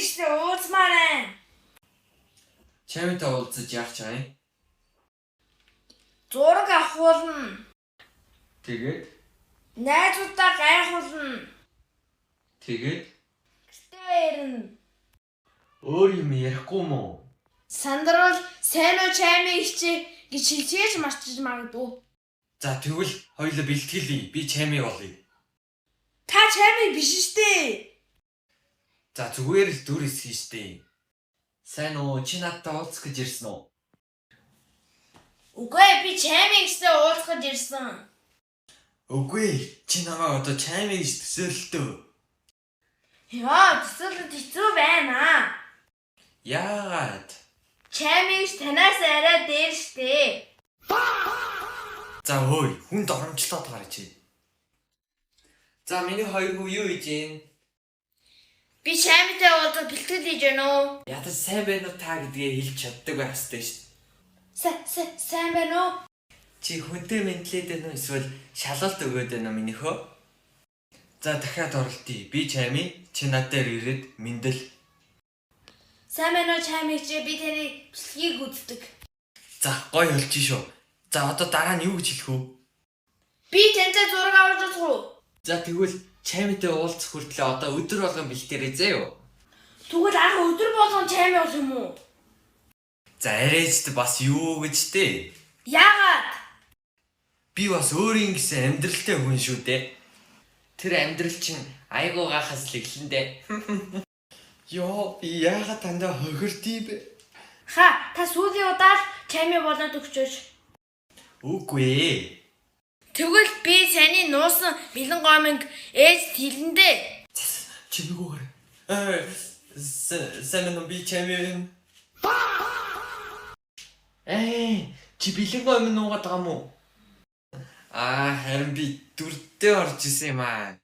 штэ уулзмаар. Чамтай уулзаж яах чам? Зураг авахулна. Тэгээд Найзуудаа гайхуулна. тэгээд Гэртээ ирнэ. өөр юм ярихгүй мó? Сандрал сайн уу чаймыг хичээ гэж хэлчихэж марчиж магадгүй. За тэгвэл хоёулаа бэлтгэлээ. Би чамыг олъё. Та чаймыг биш штэ. За зүгээр л дүр эсхий штэ. Сайн уу? Чи надтай уулзах гэж ирсэн үү? Үгүй би чаймыг ихтэй уулзах гэж ирсэн. Үгүй. Чи намайг одоо чамыг гэж төсөөлөлтөө. Яа, төсөөлөд хэцүү байна. Яагаад? Чаймыг танаас арай дээр штэ. За ой, хүнд оромжлоод гарч чи. За миний хоёр хүү юу хийж гин? Би чаймтай уулзах бэлтгэл хийж байна уу? Ядаж сайн байна уу та гэдгээ хэлж чаддаг байх ёстой шүү. Сайн байна уу? Чи хүнтэй мэдлээд байна уу эсвэл шалгалт өгөөд байна уу минийхөө? За дахиад оролтъё. Би чами чи над дээр ирээд мэндэл. Сайн байна уу чаймыг чи би таны бэлтгийг үздэг. За гоё болж шүү. За одоо дараа нь юу гэж хэлэх вэ? Би тантай зураг авч чадах уу? За тэгвэл чамитай уулзах хүртлээр одоо өдөр болгон бэлтээрээ зөө юу? Тэгвэл анх өдөр болгон чайм явах юм уу? За арайчд бас юу гэж дээ? Яагаад? Би бас өөрийн гэсэн амьдралтай хүн шүү дээ. Тэр амьдрал чинь айгуу гахаас л эхлэн дээ. Йоо, би яагаад тандаа хохирдъя бэ? Та сүүлийн удаа л чаймыг болоод өгчөөш. Үгүй. Тэгвэл би саяны нуусан бэлэн гоминг ээж хэлэндээ. Чи нүгээр. Сайн би чамээ. Чи бэлэн гомин нуугаад байгаа мó? Харин би дүрдээ орж исэн юм аа.